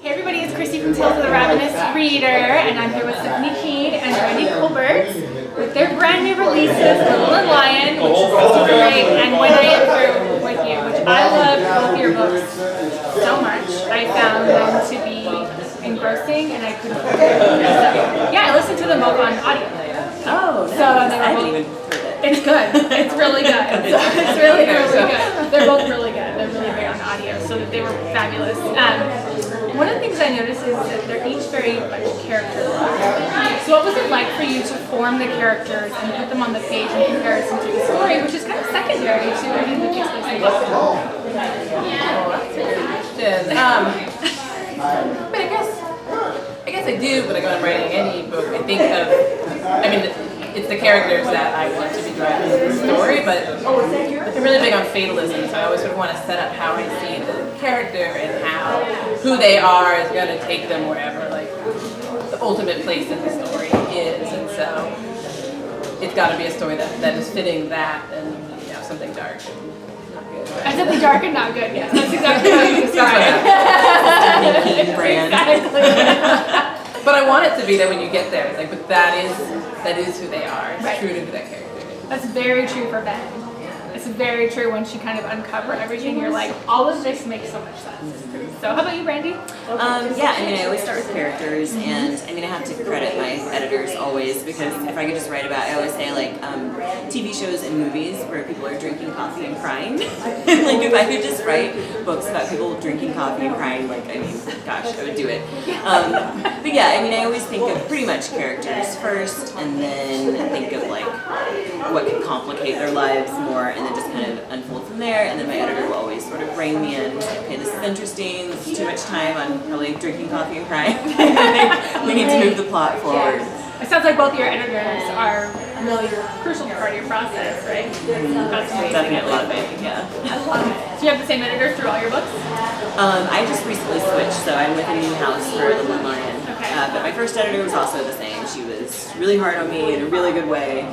Hey everybody, it's Christy from Tales of the Ravenous Reader, and I'm here with Tiffany Kuehn and Brandy Colbert with their brand new releases, Little and Lion, which is great, and When I Am Through With You, which I love both your books so much. I found them to be engrossing, and I couldn't believe it. So, yeah, I listened to them both on audio. Oh, nice. So I haven't even heard it. It's good. It's really good. It's really, really good. They're both really good. They're really great on audio, so they were fabulous. One of the things I noticed is that they're each very much character. So what was it like for you to form the characters and put them on the page in comparison to the story, which is kind of secondary to any of the pieces they book? Oh, that's a good question. I guess I do when I'm writing any book. I think of, it's the characters that I want to be driving the story, but I'm really big on fatalism, so I always sort of want to set up how I see the character and how who they are is going to take them wherever, like, the ultimate place in the story is, and so it's got to be a story that is fitting that and, something dark and not good. And something dark and not good, yes. That's exactly how you describe it. Kuehn brand. Exactly. But I want it to be that when you get there, it's like, but that is who they are. It's true to who that character is. That's very true for Ben. It's very true when she kind of uncover everything. You're like, all of this makes so much sense. So how about you, Brandy? I always start with characters, and I have to credit my editors always, because if I could just write about, I always say TV shows and movies where people are drinking coffee and crying. Like if I could just write books about people drinking coffee and crying, gosh, I would do it. But I always think of pretty much characters first, and then think of what could complicate their lives more, and then just kind of unfold from there. And then my editor will always sort of rein me in. Okay, this is interesting. This is too much time on probably drinking coffee and crying. We need to move the plot forward. It sounds like both your editors are really a crucial part of your process, right? That's amazing. Definitely, love it. Yeah. I love it. Do you have the same editor through all your books? I just recently switched, so I'm with a new house for Little and Lion. Okay. But my first editor was also the same. She was really hard on me in a really good way.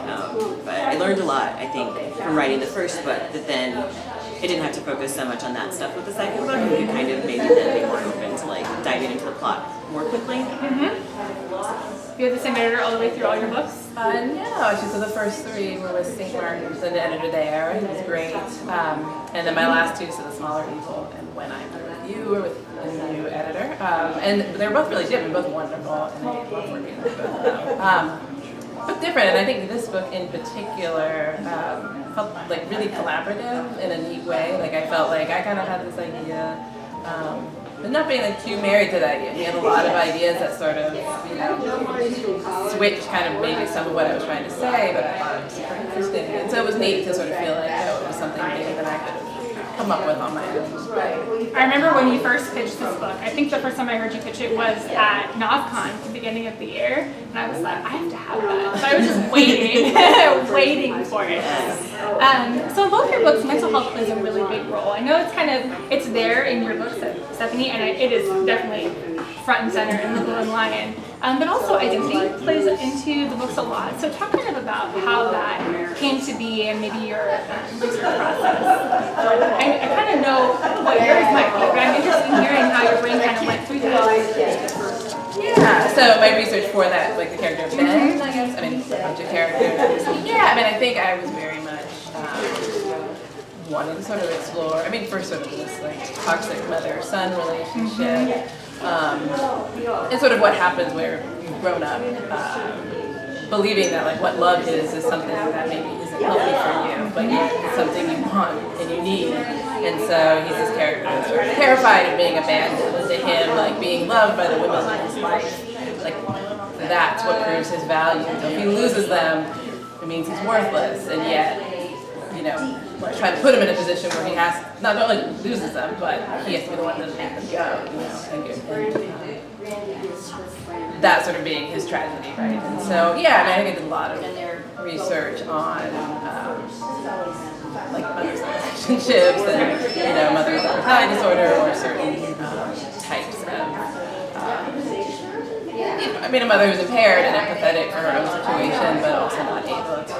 But I learned a lot, I think, from writing the first book, that then I didn't have to focus so much on that stuff with the second book, and could kind of maybe then be more open to diving into the plot more quickly. You have the same editor all the way through all your books? No, so the first three were with St. Martin's, the editor there. He was great. And then my last two, so The Smaller Evil and When I'm With You, were with a new editor. And they're both really different, both wonderful, and I love working with both of them. But different, and I think this book in particular felt really collaborative in a neat way. I felt like I kind of had this idea, but not being too married to that idea. He had a lot of ideas that sort of, switched kind of maybe some of what I was trying to say, but I thought it was super interesting. And so it was neat to sort of feel like, it was something new that I could come up with on my own. I remember when you first pitched this book, I think the first time I heard you pitch it was at NovCon at the beginning of the year, and I was like, I have to have that. So I was just waiting, waiting for it. So in both your books, mental health plays a really big role. I know it's there in your books, Stephanie, and it is definitely front and center in Little and Lion. But also identity plays into the books a lot. So talk kind of about how that came to be and maybe your research process. I kind of know what yours might be, but I'm interested in hearing how your brain kind of went through this. Yeah, so my research for that, the character of Ben, I guess, a bunch of characters. Yeah, I think I was very much wanting to sort of explore, first sort of this toxic mother-son relationship. And sort of what happens where you've grown up believing that what love is something that maybe isn't healthy for you, but yet it's something you want and you need. And so he's this character that's sort of terrified of being abandoned, and to him, being loved by the women in his life, that's what proves his value. So if he loses them, it means he's worthless, and yet, trying to put him in a position where he has not only loses them, but he has to be the one to make them go. That sort of being his tragedy, right? And so, I think I did a lot of research on mother's relationships and mother's personality disorder or certain types of a mother who's impaired and empathetic for her own situation, but also not able to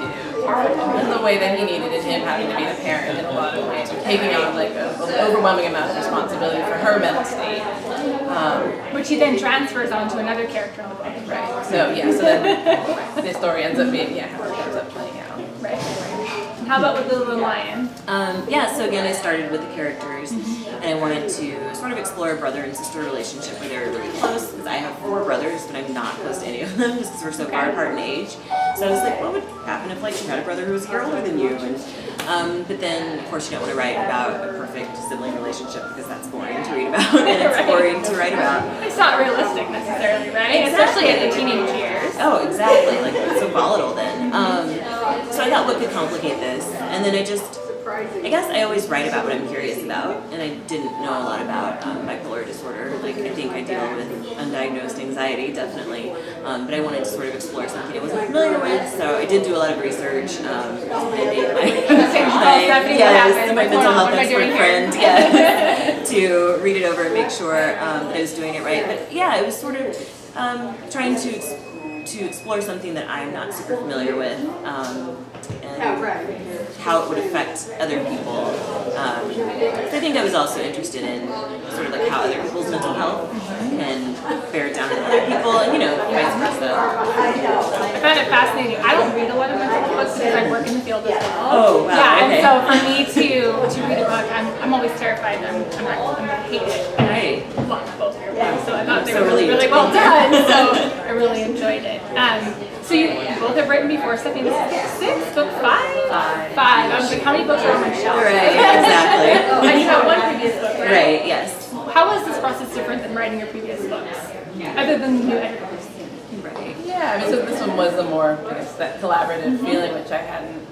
care and the way that he needed and him having to be the parent in a lot of ways, or taking on like an overwhelming amount of responsibility for her mental state. Which he then transfers onto another character in the book. Right. So yeah, so then the story ends up being how it ends up playing out. Right. How about with the little lion? Yeah, so again, I started with the characters, and I wanted to sort of explore a brother and sister relationship where they were really close, because I have 4 brothers, but I'm not close to any of them, just because we're so far apart in age. So I was like, what would happen if like you had a brother who was a year older than you? And but then, of course, you don't want to write about a perfect sibling relationship, because that's boring to read about, and it's boring to write about. It's not realistic necessarily, right? Especially at the teenage years. Oh, exactly. Like, it's so volatile then. So I thought, what could complicate this? And then I guess I always write about what I'm curious about, and I didn't know a lot about bipolar disorder. Like, I think I deal with undiagnosed anxiety, definitely, but I wanted to sort of explore something I wasn't familiar with, so I did do a lot of research. I made my mental health expert friend to read it over and make sure that I was doing it right. But yeah, it was sort of trying to explore something that I'm not super familiar with, and how it would affect other people. I think I was also interested in sort of like how other people's mental health can bear down on other people, and vice versa. I found it fascinating. I don't read a lot of mental health books because I work in the field as well. Oh, wow. Yeah, okay. and so for me to read a book, I'm always terrified. I'm gonna hate it. And I love both of your books, so I thought they were really well done. So I really enjoyed it. So you both have written before, Stephanie. This is book 6, book 5? 5. I was like, how many books are on my shelf? Right, exactly. And you have one previous book, right? Right, yes. How was this process different than writing your previous books? Other than the new editors? Right. Yeah, I mean, so this one was the more, I guess, that collaborative feeling, which I hadn't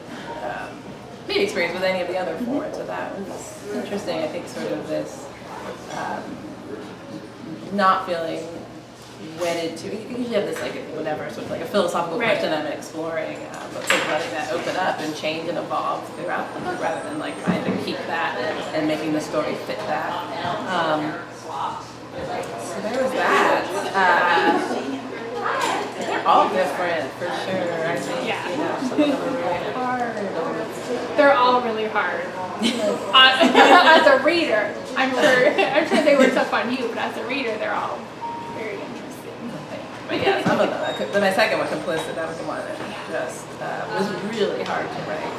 maybe experienced with any of the other 4. So that was interesting. I think sort of this not feeling wedded to, you usually have this like whatever, sort of like a philosophical question I'm exploring, but sort of letting that open up and change and evolve throughout the book rather than like trying to keep that and making the story fit that. So there was that. They're all different for sure. I think, some of them are really hard. They're all really hard. As a reader, I'm sure they were tough on you, but as a reader, they're all very interesting. But yeah, some of them. Then my second one, Complicit, that was the one that just was really hard to write.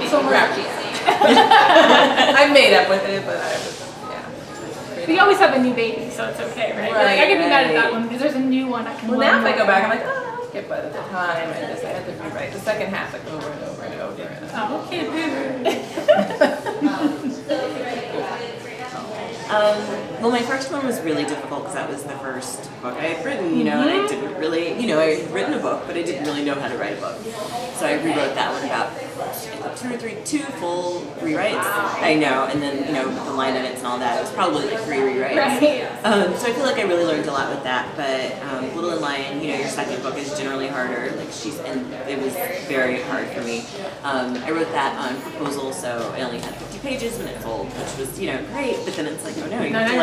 So grouchy. I made up with it, but I was, But you always have a new baby, so it's okay, right? Like, I can be mad at that one because there's a new one I can. Well, now if I go back, I'm like, I'll skip, but at the time, I had to rewrite the second half like over and over and over. Oh, okay, Well, my first one was really difficult because that was the first book I had written, and I didn't really, I had written a book, but I didn't really know how to write a book. So I rewrote that one about 2 full rewrites. I know, and then, with the line edits and all that, it was probably like 3 rewrites. Right. So I feel like I really learned a lot with that, but Little and Lion, your second book is generally harder, and it was very hard for me. I wrote that on proposal, so I only had 50 pages when it sold, which was, great, but then it's like, oh no, you have to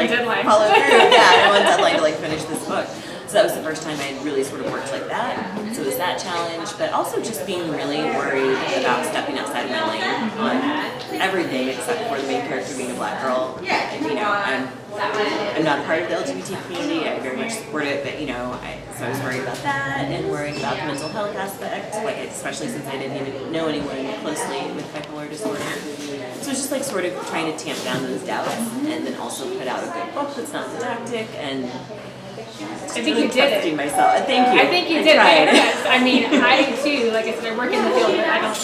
follow through. Yeah, I want a deadline to finish this book. So that was the first time I had really sort of worked like that. So it was that challenge, but also just being really worried about stepping outside of my lane on everything except for the main character being a black girl. I'm not a part of the LGBT community. I very much support it, but so I was worried about that and worried about the mental health aspect, especially since I didn't even know anyone closely with bipolar disorder. So it's just sort of trying to tamp down those doubts and then also put out a good book that's not didactic and. I think you did it. Myself. Thank you. I think you did it. Yes. I mean, I too, like I said, I work in the field, but I don't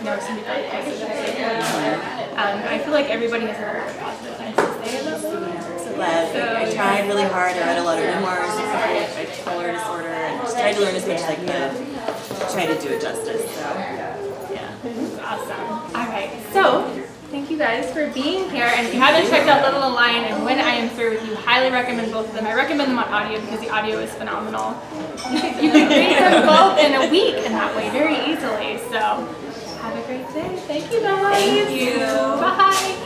know somebody very close to that. I feel like everybody has a very positive things to say about them. I'm so glad. I tried really hard. I read a lot of memoirs of people with bipolar disorder and just tried to learn as much as I could. Try to do it justice. So, yeah. Awesome. All right. So, thank you guys for being here. And if you haven't checked out Little and Lion and When I Am Through With You, highly recommend both of them. I recommend them on audio because the audio is phenomenal. You can read them both in a week in that way very easily. So have a great day. Thank you guys. Thank you. Bye.